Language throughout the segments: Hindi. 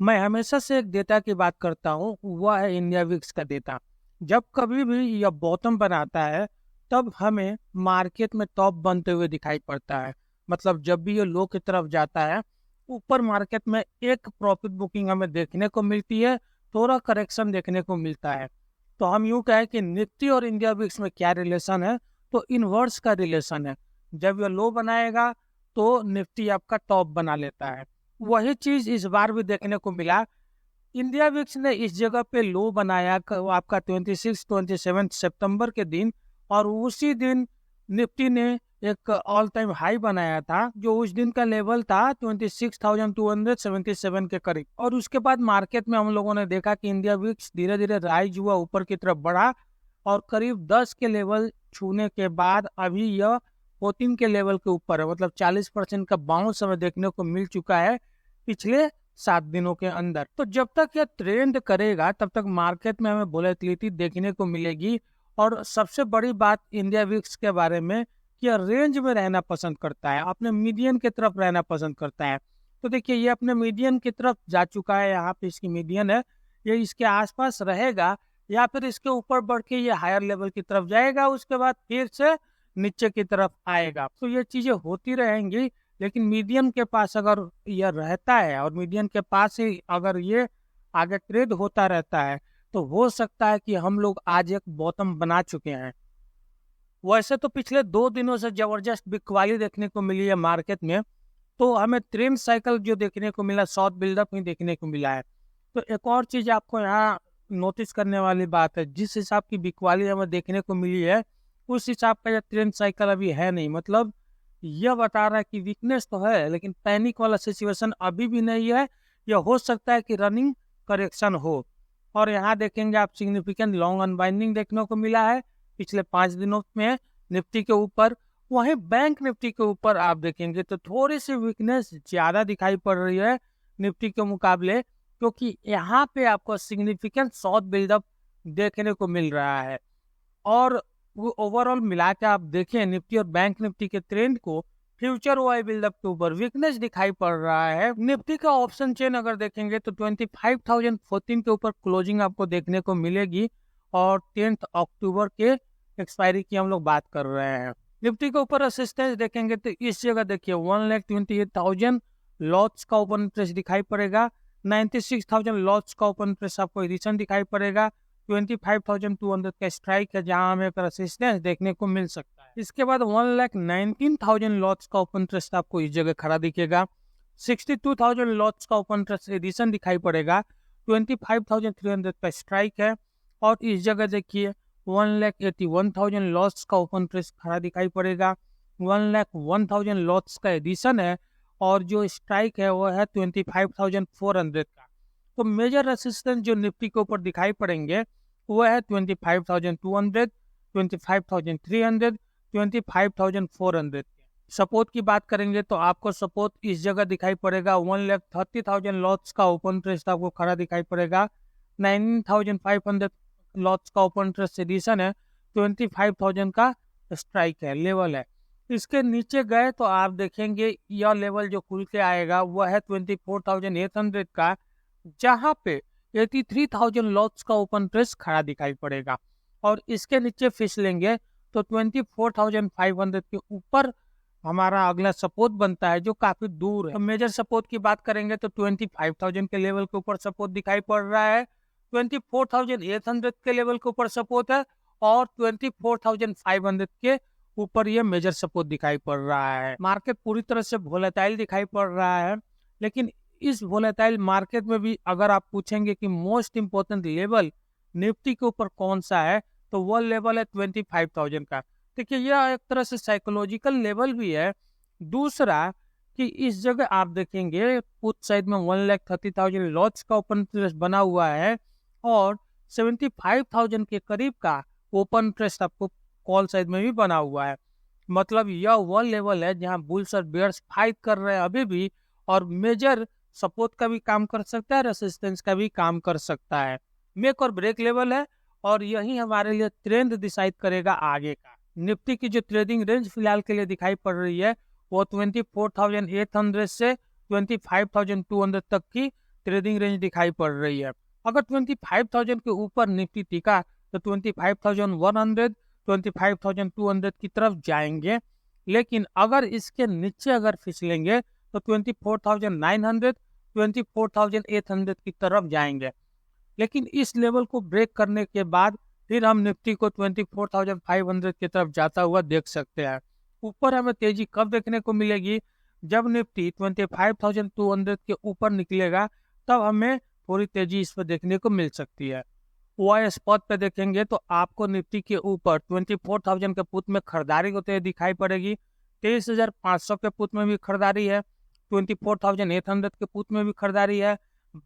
मैं हमेशा से एक डेटा की बात करता हूँ, वह है इंडिया विक्स का डेटा। जब कभी भी यह बॉटम बनाता है, तब हमें मार्केट में टॉप बनते हुए दिखाई पड़ता है। मतलब जब भी ये लो की तरफ जाता है, ऊपर मार्केट में एक प्रॉफिट बुकिंग हमें देखने को मिलती है, थोड़ा करेक्शन देखने को मिलता है। तो हम यूं कहें कि निफ्टी और इंडिया विक्स में क्या रिलेशन है, तो इनवर्स का रिलेशन है। जब यह लो बनाएगा तो निफ्टी आपका टॉप बना लेता है। वही चीज इस बार भी देखने को मिला। इंडिया विक्स ने इस जगह पे लो बनाया आपका 26-27 सितंबर के दिन, और उसी दिन निफ्टी ने एक ऑल टाइम हाई बनाया था, जो उस दिन का लेवल था 26,277 के करीब। और उसके बाद मार्केट में हम लोगों ने देखा कि इंडिया विक्स धीरे धीरे राइज हुआ, ऊपर की तरफ बढ़ा, और करीब 10 के लेवल छूने के बाद अभी यह 14 के लेवल के ऊपर है। मतलब 40% का बाउंस हमें देखने को मिल चुका है पिछले 7 दिनों के अंदर। तो जब तक यह ट्रेंड करेगा तब तक मार्केट में हमें वोलेटिलिटी देखने को मिलेगी। और सबसे बड़ी बात इंडिया विक्स के बारे में कि यह रेंज में रहना पसंद करता है, अपने मीडियन की तरफ रहना पसंद करता है। तो देखिए, ये अपने मीडियन की तरफ जा चुका है, यहाँ पे इसकी मीडियन है, ये इसके आसपास रहेगा या फिर इसके ऊपर बढ़ के ये हायर लेवल की तरफ जाएगा, उसके बाद फिर से नीचे की तरफ आएगा। तो ये चीजें होती रहेंगी। लेकिन मीडियन के पास अगर यह रहता है और मीडियन के पास ही अगर ये आगे ट्रेड होता रहता है, तो हो सकता है कि हम लोग आज एक बॉटम बना चुके हैं। वैसे तो पिछले 2 दिनों से जबरदस्त बिकवाली देखने को मिली है मार्केट में, तो हमें ट्रेंड साइकिल जो देखने को मिला, शॉर्ट बिल्डअप ही देखने को मिला है। तो एक और चीज आपको यहाँ नोटिस करने वाली बात है, जिस हिसाब की बिकवाली हमें देखने को मिली है, उस हिसाब का यह ट्रेंड साइकिल अभी है नहीं। मतलब यह बता रहा है कि वीकनेस तो है, लेकिन पैनिक वाला सिचुएशन अभी भी नहीं है। यह हो सकता है कि रनिंग करेक्शन हो। और यहाँ देखेंगे आप, सिग्निफिकेंट लॉन्ग अनबाइंडिंग देखने को मिला है पिछले 5 दिनों में निफ्टी के ऊपर। वहीं बैंक निफ्टी के ऊपर आप देखेंगे तो थोड़ी सी वीकनेस ज्यादा दिखाई पड़ रही है निफ्टी के मुकाबले, क्योंकि यहाँ पे आपको सिग्निफिकेंट शॉर्ट बिल्डअप देखने को मिल रहा है। और वो ओवरऑल मिला के आप देखें निफ्टी और बैंक निफ्टी के ट्रेंड को, फ्यूचर वाई बिल्डअप के ऊपर वीकनेस दिखाई पड़ रहा है। निफ्टी का ऑप्शन चेन अगर देखेंगे तो 25,014 के ऊपर क्लोजिंग आपको देखने को मिलेगी, और 10 अक्टूबर के एक्सपायरी की हम लोग बात कर रहे हैं। निफ्टी के ऊपर असिस्टेंस देखेंगे तो इस जगह देखिए 1,28,000 लॉट्स का ओपन इंटरेस्ट दिखाई पड़ेगा, 96,000 लॉट्स का ओपन इंटरेस्ट आपको एडिशन दिखाई पड़ेगा, 25,200 का स्ट्राइक है जहां हमें रेसिस्टेंस देखने को मिल सकता है। इसके बाद 1,19,000 लॉट्स का ओपन इंटरेस्ट आपको इस जगह खड़ा दिखेगा, 62,000 लॉट्स का ओपन इंटरेस्ट एडिशन दिखाई पड़ेगा, 25,300 का स्ट्राइक है। और इस जगह देखिए 1,81,000 लॉट्स का ओपन इंटरेस्ट खड़ा दिखाई पड़ेगा, 1,01,000 लॉट्स का एडिशन है, और जो स्ट्राइक है वो है 25,400 का। तो मेजर रेसिस्टेंस जो निफ्टी के ऊपर दिखाई पड़ेंगे वो है 25,200, 25,300, 25,400 के। सपोर्ट की बात करेंगे तो आपको सपोर्ट इस जगह दिखाई पड़ेगा, 1,30,000 लॉट्स का ओपन इंटरेस्ट आपको खड़ा दिखाई पड़ेगा, 19,500 लॉट्स का ओपन इंटरेस्ट एडिशन है, 25,000 का स्ट्राइक है, लेवल है। इसके नीचे गए तो आप देखेंगे यह लेवल जो खुल के आएगा वह है 24,800 का, जहां पे 83,000 लॉट्स का ओपन इंटरेस्ट खड़ा दिखाई पड़ेगा। और इसके नीचे फिसलेंगे तो 24,500 के ऊपर हमारा अगला सपोर्ट बनता है, जो काफी दूर है। तो मेजर सपोर्ट की बात करेंगे तो 25,000 के लेवल के ऊपर सपोर्ट दिखाई पड़ रहा है, 24,800 के लेवल के ऊपर सपोर्ट है, और 24,500 के ऊपर ये मेजर सपोर्ट दिखाई पड़ रहा है। मार्केट पूरी तरह से वोलेटाइल दिखाई पड़ रहा है, लेकिन इस वोलेटाइल मार्केट में भी अगर आप पूछेंगे कि मोस्ट इंपोर्टेंट लेवल निफ्टी के ऊपर कौन सा है, तो वो लेवल है 25,000 का। देखिए, यह एक तरह से साइकोलॉजिकल लेवल भी है। दूसरा कि इस जगह आप देखेंगे पुट साइड में 1,30,000 लॉट्स का ओपन इंटरेस्ट बना हुआ है, और 75,000 के करीब का ओपन इंटरेस्ट आपको कॉल साइड में भी बना हुआ है। मतलब यह वह लेवल है जहां बुल्स और बेयर्स फाइट कर रहे हैं अभी भी, और मेजर सपोर्ट का भी काम कर सकता है, रेसिस्टेंस का भी काम कर सकता है। मेक और ब्रेक लेवल है, और यही हमारे लिए ट्रेंड डिसाइड करेगा आगे का। निफ्टी की जो ट्रेडिंग रेंज फिलहाल के लिए दिखाई पड़ रही है वो 24,800 से 25,200 तक की ट्रेडिंग रेंज दिखाई पड़ रही है। अगर 25,000 के ऊपर निफ्टी टिका तो 25,100, 25,200 की तरफ जाएंगे, लेकिन अगर इसके नीचे अगर फिसलेंगे तो 24,900, 24,800 की तरफ जाएंगे। लेकिन इस लेवल को ब्रेक करने के बाद फिर हम निफ्टी को 24,500 की तरफ जाता हुआ देख सकते हैं। ऊपर हमें तेजी कब देखने को मिलेगी? जब निफ्टी 25,200 के ऊपर निकलेगा, तब हमें थोड़ी तेजी इस पर देखने को मिल सकती है। ओआई स्पॉट पे देखेंगे तो आपको निफ्टी के ऊपर 24,000 के पुट में खरीदारी होते हुए दिखाई पड़ेगी। 23,500 के पुट में भी खरीदारी है, 24,800 के पुट में भी खरीदारी है।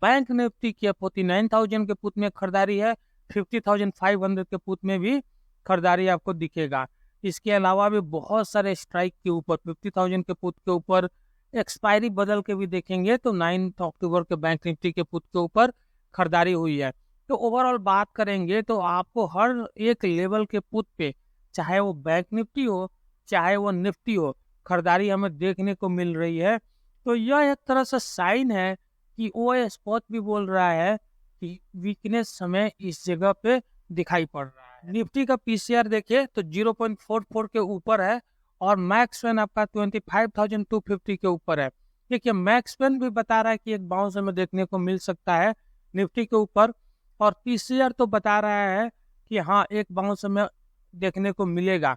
बैंक निफ्टी के 49,000 के पुट में खरीदारी है, 50,500 के पुट में भी खरीदारी आपको दिखेगा। इसके अलावा भी बहुत सारे स्ट्राइक के ऊपर 50,000 के पुट के ऊपर एक्सपायरी बदल के भी देखेंगे तो 9 अक्टूबर के बैंक निफ्टी के पुट के ऊपर खरीदारी हुई है। तो ओवरऑल बात करेंगे तो आपको हर एक लेवल के पुट पे, चाहे वो बैंक निफ्टी हो चाहे वो निफ्टी हो, खरीदारी हमें देखने को मिल रही है। तो यह एक तरह से साइन है कि ओआई स्पॉट भी बोल रहा है कि वीकनेस हमें इस जगह पे दिखाई पड़ रहा है। निफ्टी का पीसीआर देखिए तो 0.44 के ऊपर है और मैक्स पेन आपका 25,250 के ऊपर है। देखिए मैक्स पेन भी बता रहा है कि एक बाउंस हमें देखने को मिल सकता है निफ्टी के ऊपर, और पीसीआर तो बता रहा है कि हाँ एक बाउंस हमें देखने को मिलेगा।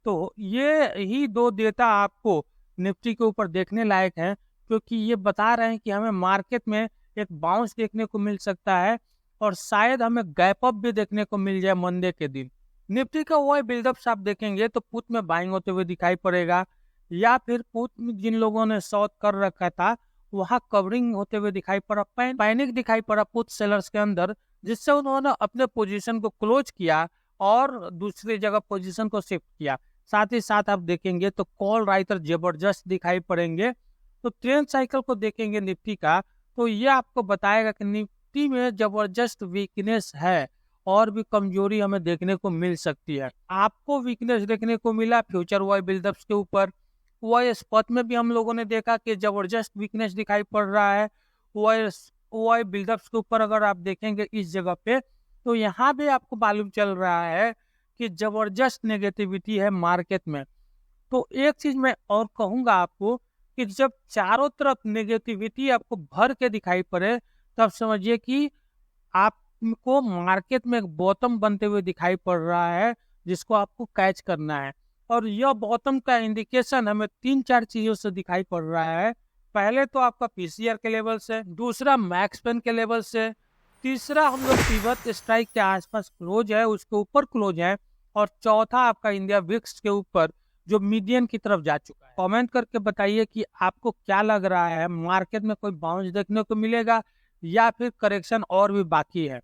तो ये ही दो डेटा आपको निफ्टी के ऊपर देखने लायक है, क्योंकि ये बता रहे हैं कि हमें मार्केट में एक बाउंस देखने को मिल सकता है और शायद हमें गैप अप भी देखने को मिल जाए मंडे के दिन। निफ्टी का वही बिल्डअप आप देखेंगे तो पुट में बाइंग होते हुए दिखाई पड़ेगा, या फिर पुट में जिन लोगों ने शॉर्ट कर रखा था वहां कवरिंग होते हुए दिखाई पड़ा, पैनिक दिखाई पड़ा पुट सेलर्स के अंदर, जिससे उन्होंने अपने पोजीशन को क्लोज किया और दूसरी जगह पोजीशन को शिफ्ट किया। साथ ही साथ आप देखेंगे तो कॉल राइटर जबरदस्त दिखाई पड़ेंगे। तो ट्रेंड साइकिल को देखेंगे निफ्टी का तो ये आपको बताएगा कि निफ्टी में जबरदस्त वीकनेस है और भी कमजोरी हमें देखने को मिल सकती है। आपको वीकनेस देखने को मिला फ्यूचर वाई बिल्डअप्स के ऊपर, वाई स्पॉट में भी हम लोगों ने देखा कि जबरदस्त वीकनेस दिखाई पड़ रहा है। वाई बिल्डअप्स के ऊपर अगर आप देखेंगे इस जगह पे तो यहाँ भी आपको मालूम चल रहा है कि जबरदस्त नेगेटिविटी है मार्केट में। तो एक चीज मैं और कहूंगा आपको कि जब चारों तरफ नेगेटिविटी आपको भर के दिखाई पड़े तब समझिए कि आपको मार्केट में एक बॉटम बनते हुए दिखाई पड़ रहा है, जिसको आपको कैच करना है। और यह बॉटम का इंडिकेशन हमें 3-4 चीजों से दिखाई पड़ रहा है। पहले तो आपका पीसीआर के लेवल से, दूसरा मैक्स पेन के लेवल से, तीसरा हम लोग पिवट स्ट्राइक के आसपास क्लोज है उसके ऊपर क्लोज है, और चौथा आपका इंडिया विक्स के ऊपर जो मीडियन की तरफ जा चुका है। कमेंट करके बताइए कि आपको क्या लग रहा है, मार्केट में कोई बाउंस देखने को मिलेगा या फिर करेक्शन और भी बाकी है।